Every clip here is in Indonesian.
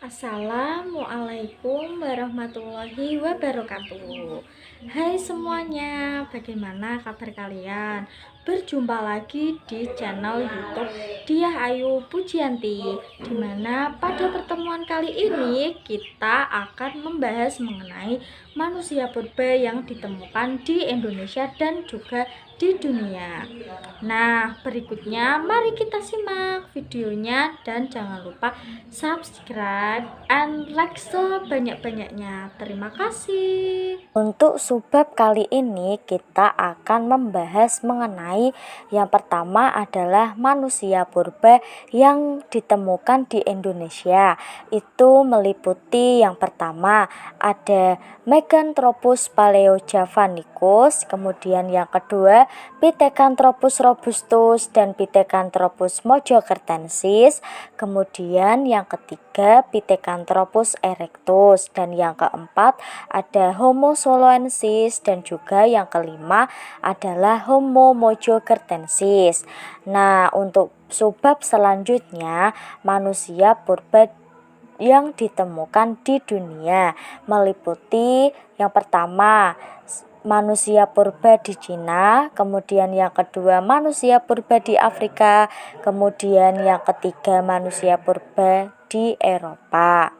Assalamualaikum warahmatullahi wabarakatuh. Hai semuanya, bagaimana kabar kalian? Berjumpa lagi di channel YouTube Diah Ayu Pujianti, dimana pada pertemuan kali ini kita akan membahas mengenai manusia purba yang ditemukan di Indonesia dan juga di dunia. Nah, berikutnya mari kita simak videonya dan jangan lupa subscribe and like sebanyak-banyaknya. Terima kasih. Untuk subbab kali ini kita akan membahas mengenai yang pertama adalah manusia purba yang ditemukan di Indonesia. Itu meliputi yang pertama ada Meganthropus paleojavanicus, kemudian yang kedua Pithecanthropus robustus dan Pithecanthropus mojokertensis, kemudian yang ketiga Pithecanthropus erectus, dan yang keempat ada Homo soloensis, dan juga yang kelima adalah Homo mojokertensis. Nah, untuk subbab selanjutnya manusia purba yang ditemukan di dunia meliputi yang pertama manusia purba di Cina, kemudian yang kedua manusia purba di Afrika, kemudian yang ketiga manusia purba di Eropa.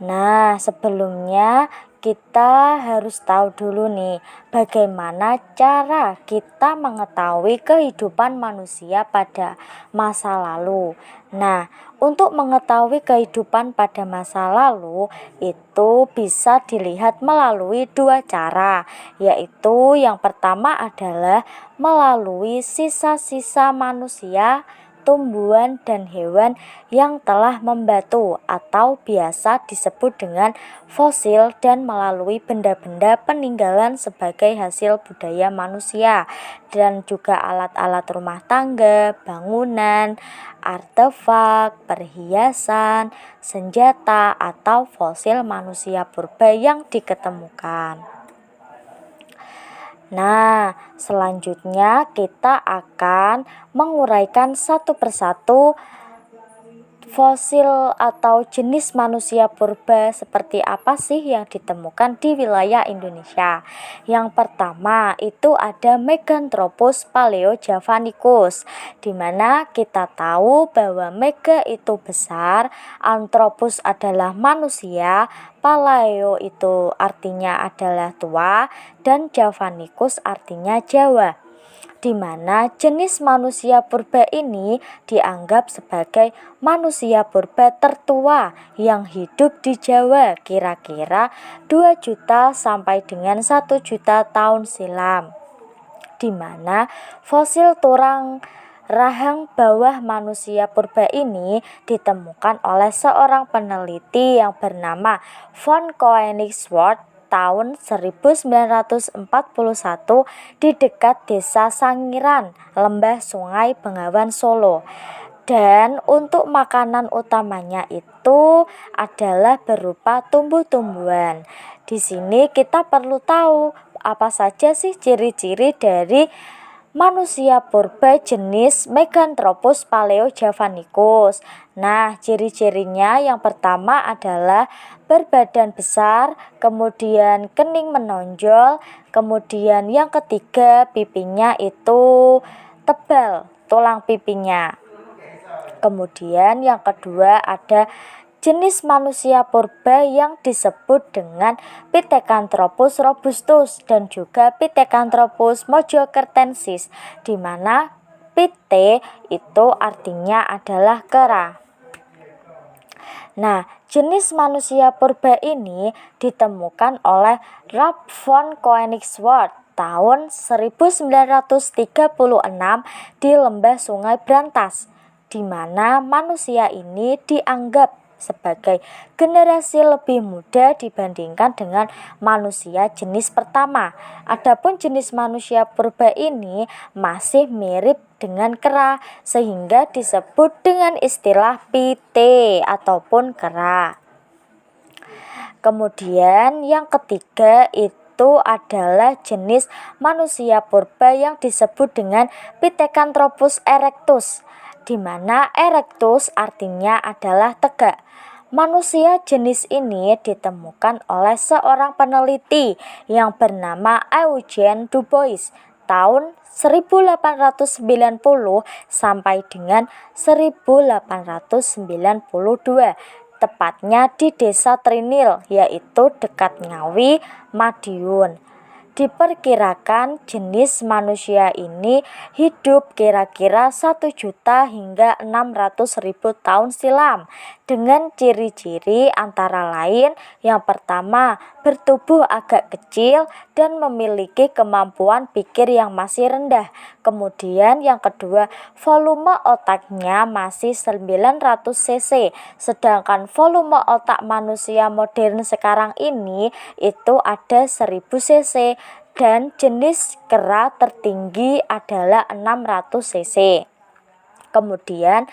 Nah, sebelumnya kita harus tahu dulu nih bagaimana cara kita mengetahui kehidupan manusia pada masa lalu. Nah, untuk mengetahui kehidupan pada masa lalu itu bisa dilihat melalui dua cara, yaitu yang pertama adalah melalui sisa-sisa manusia, tumbuhan dan hewan yang telah membatu atau biasa disebut dengan fosil, dan melalui benda-benda peninggalan sebagai hasil budaya manusia, dan juga alat-alat rumah tangga, bangunan, artefak, perhiasan, senjata atau fosil manusia purba yang diketemukan. Nah, selanjutnya kita akan menguraikan satu persatu fosil atau jenis manusia purba seperti apa sih yang ditemukan di wilayah Indonesia. Yang pertama itu ada Meganthropus paleojavanicus, di mana kita tahu bahwa mega itu besar, anthropus adalah manusia, paleo itu artinya adalah tua, dan javanicus artinya Jawa, di mana jenis manusia purba ini dianggap sebagai manusia purba tertua yang hidup di Jawa kira-kira 2 juta sampai dengan 1 juta tahun silam, di mana fosil tulang rahang bawah manusia purba ini ditemukan oleh seorang peneliti yang bernama von Koenigswarth tahun 1941 di dekat desa Sangiran, Lembah Sungai Bengawan, Solo. Dan untuk makanan utamanya itu adalah berupa tumbuh-tumbuhan. Di sini kita perlu tahu apa saja sih ciri-ciri dari manusia purba jenis Meganthropus paleojavanicus. Nah, ciri-cirinya yang pertama adalah berbadan besar, kemudian kening menonjol, kemudian yang ketiga pipinya itu tebal, tulang pipinya. Kemudian yang kedua ada jenis manusia purba yang disebut dengan Pithecanthropus robustus dan juga Pithecanthropus mojokertensis, di mana Pithe itu artinya adalah kera. Nah, jenis manusia purba ini ditemukan oleh Ralph von Koenigswarth tahun 1936 di Lembah Sungai Brantas, di mana manusia ini dianggap sebagai generasi lebih muda dibandingkan dengan manusia jenis pertama. Adapun jenis manusia purba ini masih mirip dengan kera sehingga disebut dengan istilah Pithe ataupun kera. Kemudian yang ketiga itu adalah jenis manusia purba yang disebut dengan Pithecanthropus erectus. di mana erectus artinya adalah tegak. Manusia jenis ini ditemukan oleh seorang peneliti yang bernama Eugene Du Bois tahun 1890 sampai dengan 1892, tepatnya di Desa Trinil, yaitu dekat Ngawi, Madiun. Diperkirakan jenis manusia ini hidup kira-kira 1 juta hingga 600.000 tahun silam, dengan ciri-ciri antara lain yang pertama, bertubuh agak kecil dan memiliki kemampuan pikir yang masih rendah. Kemudian yang kedua, volume otaknya masih 900 cc, sedangkan volume otak manusia modern sekarang ini itu ada 1000 cc, dan jenis kera tertinggi adalah 600 cc. Kemudian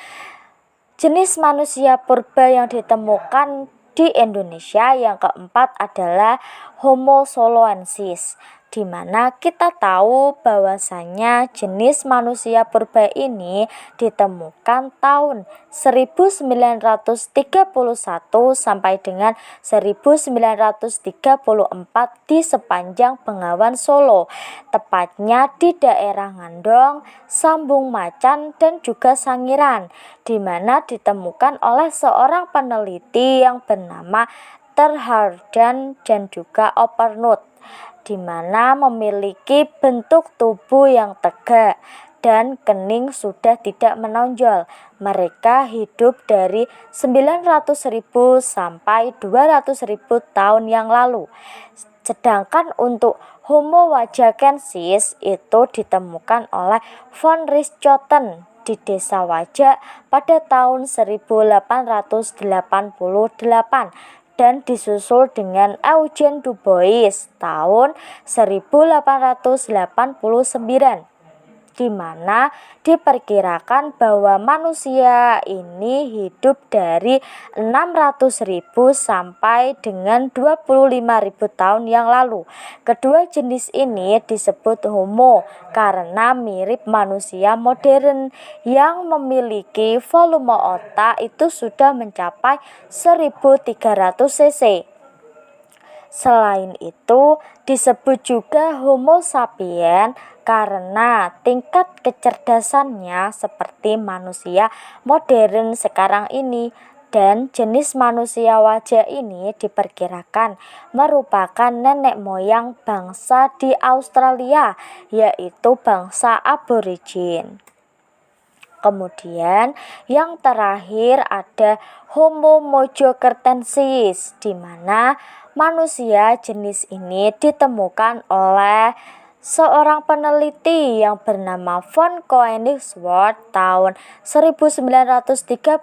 jenis manusia purba yang ditemukan di Indonesia yang keempat adalah Homo soloensis, di mana kita tahu bahwasanya jenis manusia purba ini ditemukan tahun 1931 sampai dengan 1934 di sepanjang Bengawan Solo, tepatnya di daerah Ngandong, Sambung Macan, dan juga Sangiran, di mana ditemukan oleh seorang peneliti yang bernama Terhardan dan juga Opernut, di mana memiliki bentuk tubuh yang tegak dan kening sudah tidak menonjol. Mereka hidup dari 900.000 sampai 200.000 tahun yang lalu. Sedangkan untuk Homo wajakensis itu ditemukan oleh von Richthofen di Desa Wajak pada tahun 1888 dan disusul dengan Eugene Du Bois tahun 1889, di mana diperkirakan bahwa manusia ini hidup dari 600.000 sampai dengan 25.000 tahun yang lalu. Kedua jenis ini disebut Homo karena mirip manusia modern yang memiliki volume otak itu sudah mencapai 1.300 cc. Selain itu, disebut juga Homo sapiens karena tingkat kecerdasannya seperti manusia modern sekarang ini, dan jenis manusia wajah ini diperkirakan merupakan nenek moyang bangsa di Australia, yaitu bangsa aborigin. Kemudian yang terakhir ada Homo mojokertensis, di mana manusia jenis ini ditemukan oleh seorang peneliti yang bernama von Koenigswarth tahun 1936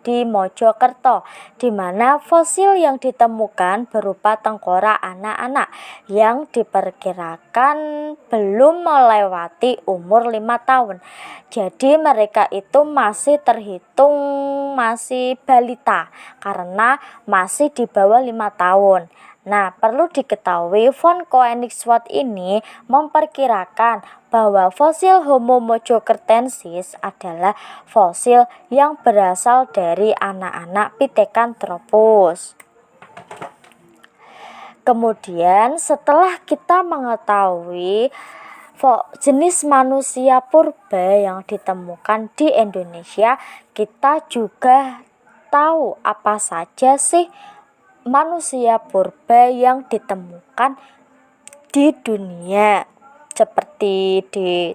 di Mojokerto, di mana fosil yang ditemukan berupa tengkorak anak-anak yang diperkirakan belum melewati umur 5 tahun. Jadi mereka itu masih terhitung masih balita karena masih di bawah 5 tahun. Nah, perlu diketahui von Koenigswarth ini memperkirakan bahwa fosil Homo mojokertensis adalah fosil yang berasal dari anak-anak Pithecanthropus. Kemudian setelah kita mengetahui jenis manusia purba yang ditemukan di Indonesia, kita juga tahu apa saja sih manusia purba yang ditemukan di dunia, seperti di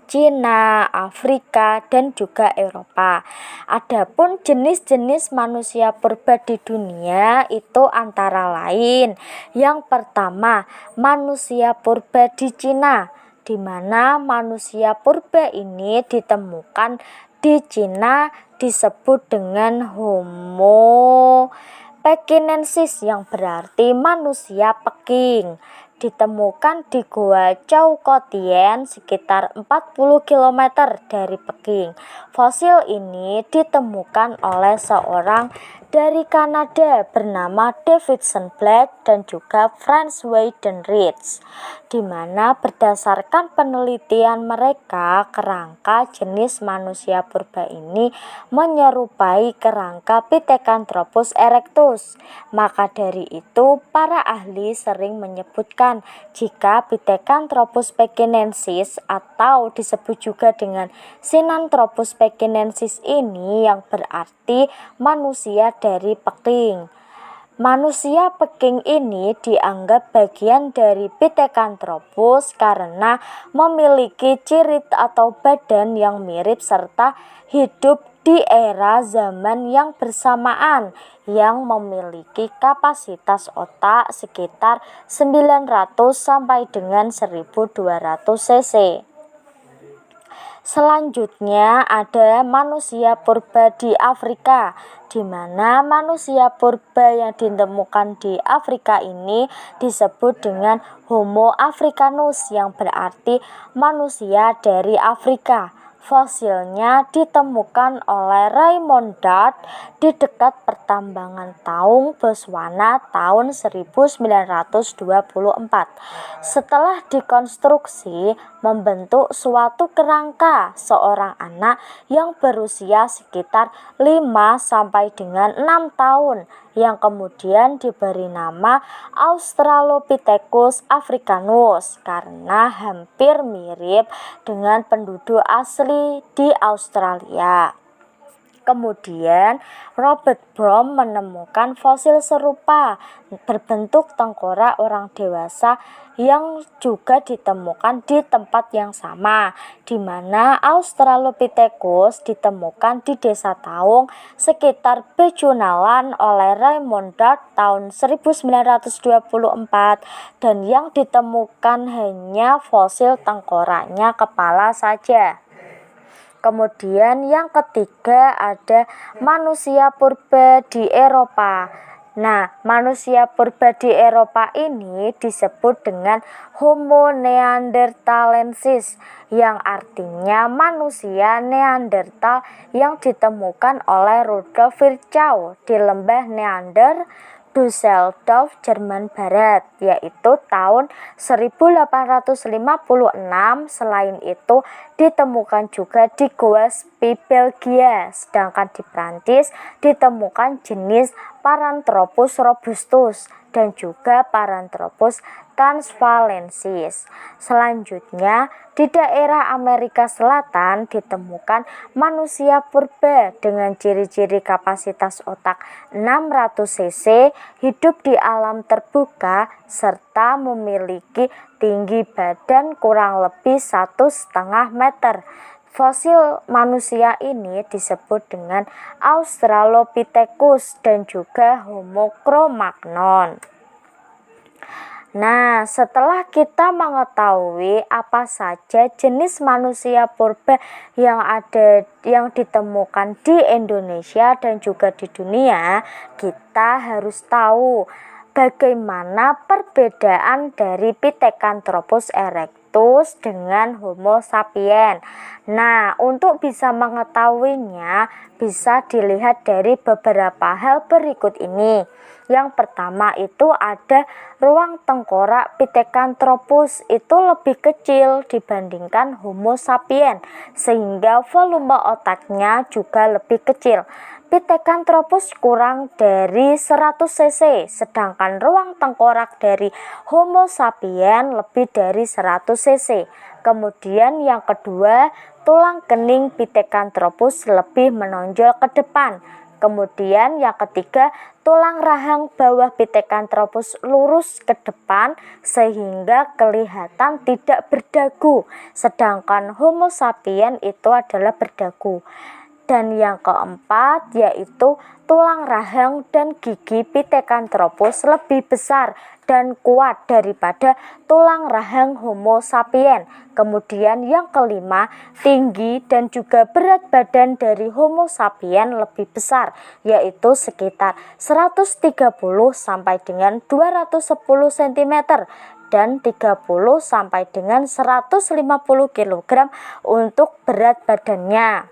Cina, Afrika, dan juga Eropa. Adapun jenis-jenis manusia purba di dunia itu antara lain, yang pertama manusia purba di Cina, di mana manusia purba ini ditemukan di Cina disebut dengan Homo pekinensis yang berarti manusia Peking. ditemukan di Gua Choukotien sekitar 40 km dari Peking. Fosil ini ditemukan oleh seorang dari Kanada bernama Davidson Black dan juga Franz Wayden Ritz, di mana berdasarkan penelitian mereka, kerangka jenis manusia purba ini menyerupai kerangka Pithecanthropus erectus. Maka dari itu, para ahli sering menyebutkan jika Pithecanthropus pekinensis atau disebut juga dengan Sinanthropus pekinensis ini yang berarti manusia dari Peking. Manusia Peking ini dianggap bagian dari Pithecanthropus karena memiliki ciri atau badan yang mirip serta hidup di era zaman yang bersamaan, yang memiliki kapasitas otak sekitar 900 sampai dengan 1200 cc. Selanjutnya ada manusia purba di Afrika, di mana manusia purba yang ditemukan di Afrika ini disebut dengan Homo africanus yang berarti manusia dari Afrika. Fosilnya ditemukan oleh Raymond Dart di dekat pertambangan Taung, Botswana tahun 1924. Setelah dikonstruksi membentuk suatu kerangka seorang anak yang berusia sekitar 5 sampai dengan 6 tahun yang kemudian diberi nama Australopithecus africanus karena hampir mirip dengan penduduk asli di Australia. Kemudian Robert Broom menemukan fosil serupa berbentuk tengkorak orang dewasa yang juga ditemukan di tempat yang sama, di mana Australopithecus ditemukan di Desa Taung sekitar Bechuanaland oleh Raymond Dart tahun 1924 dan yang ditemukan hanya fosil tengkoraknya kepala saja. Kemudian yang ketiga ada manusia purba di Eropa. Nah, manusia purba di Eropa ini disebut dengan Homo neanderthalensis yang artinya manusia Neanderthal yang ditemukan oleh Rudolf Virchow di lembah Neander, Dusseldorf, Jerman Barat, yaitu tahun 1856. Selain itu ditemukan juga di Goa Spey, Belgia, sedangkan di Prancis ditemukan jenis Paranthropus robustus dan juga Paranthropus transvalensis. Selanjutnya di daerah Amerika Selatan ditemukan manusia purba dengan ciri-ciri kapasitas otak 600 cc, hidup di alam terbuka, serta memiliki tinggi badan kurang lebih 1,5 meter. Fosil manusia ini disebut dengan Australopithecus dan juga Homo cro-magnon. Nah, setelah kita mengetahui apa saja jenis manusia purba yang ditemukan di Indonesia dan juga di dunia, kita harus tahu bagaimana perbedaan dari Pithecanthropus erectus dengan Homo sapiens. Nah, untuk bisa mengetahuinya bisa dilihat dari beberapa hal berikut ini. Yang pertama itu ada ruang tengkorak Pithecanthropus itu lebih kecil dibandingkan Homo sapiens sehingga volume otaknya juga lebih kecil. Pithecanthropus kurang dari 100 cc, sedangkan ruang tengkorak dari Homo sapiens lebih dari 100 cc. Kemudian yang kedua, tulang kening Pithecanthropus lebih menonjol ke depan. Kemudian yang ketiga, tulang rahang bawah Pithecanthropus lurus ke depan sehingga kelihatan tidak berdagu, sedangkan Homo sapiens itu adalah berdagu. Dan yang keempat yaitu tulang rahang dan gigi Pithecanthropus lebih besar dan kuat daripada tulang rahang Homo sapiens. Kemudian yang kelima, tinggi dan juga berat badan dari Homo sapiens lebih besar, yaitu sekitar 130 sampai dengan 210 cm dan 30 sampai dengan 150 kg untuk berat badannya.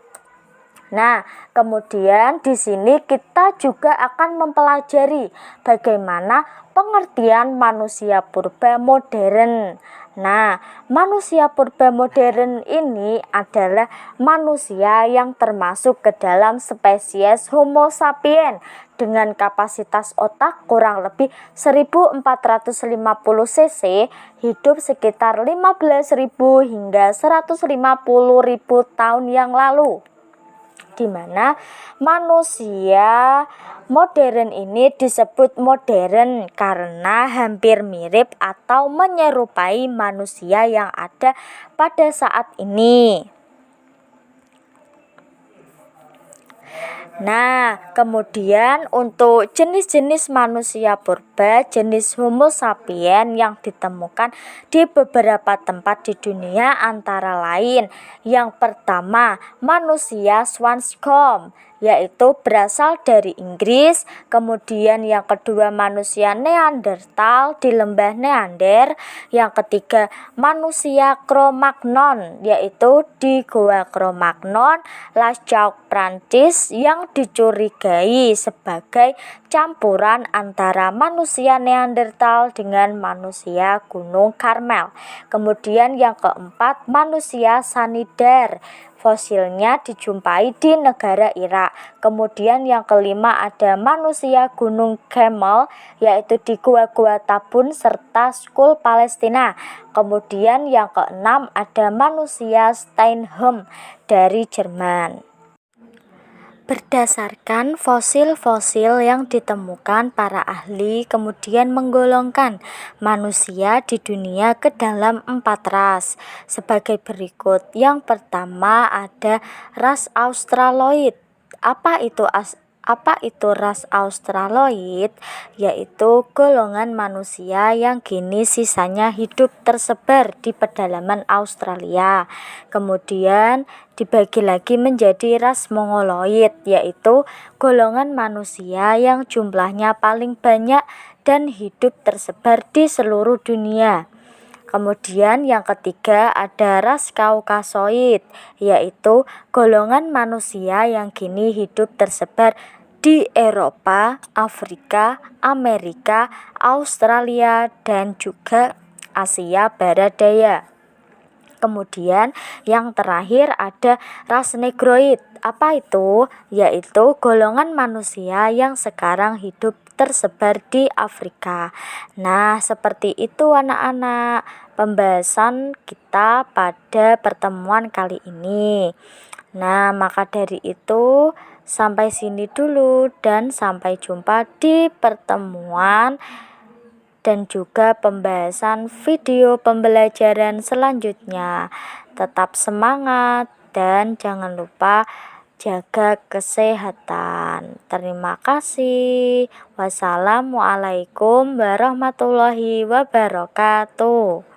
Nah, kemudian di sini kita juga akan mempelajari bagaimana pengertian manusia purba modern. Nah, manusia purba modern ini adalah manusia yang termasuk ke dalam spesies Homo sapiens dengan kapasitas otak kurang lebih 1450 cc, hidup sekitar 15.000 hingga 150.000 tahun yang lalu, di mana manusia modern ini disebut modern karena hampir mirip atau menyerupai manusia yang ada pada saat ini. Nah, kemudian untuk jenis-jenis manusia purba jenis Homo sapiens yang ditemukan di beberapa tempat di dunia antara lain, yang pertama manusia Swanscombe, yaitu berasal dari Inggris. Kemudian yang kedua manusia Neanderthal di lembah Neander. Yang ketiga manusia Cro-Magnon, yaitu di Goa Cro-Magnon, Lascaux, Prancis, yang dicurigai sebagai campuran antara manusia Neanderthal dengan manusia Gunung Karmel. Kemudian yang keempat manusia Sanidar, fosilnya dijumpai di negara Irak. Kemudian yang kelima ada manusia Gunung Camel, yaitu di gua-gua Tabun serta Skul Palestina. Kemudian yang keenam ada manusia Steinheim dari Jerman. Berdasarkan fosil-fosil yang ditemukan, para ahli kemudian menggolongkan manusia di dunia ke dalam 4 ras sebagai berikut. Yang pertama ada ras Australoid. Apa itu ras Australoid? Yaitu golongan manusia yang kini sisanya hidup tersebar di pedalaman Australia. Kemudian dibagi lagi menjadi ras Mongoloid, yaitu golongan manusia yang jumlahnya paling banyak dan hidup tersebar di seluruh dunia. Kemudian yang ketiga ada ras Kaukasoid, yaitu golongan manusia yang kini hidup tersebar di Eropa, Afrika, Amerika, Australia, dan juga Asia Barat Daya. Kemudian yang terakhir ada ras Negroid. Apa itu? Yaitu golongan manusia yang sekarang hidup tersebar di Afrika. Nah, seperti itu anak-anak pembahasan kita pada pertemuan kali ini. Nah, maka dari itu sampai sini dulu dan sampai jumpa di pertemuan dan juga pembahasan video pembelajaran selanjutnya. Tetap semangat dan jangan lupa jaga kesehatan. Terima kasih. Wassalamualaikum warahmatullahi wabarakatuh.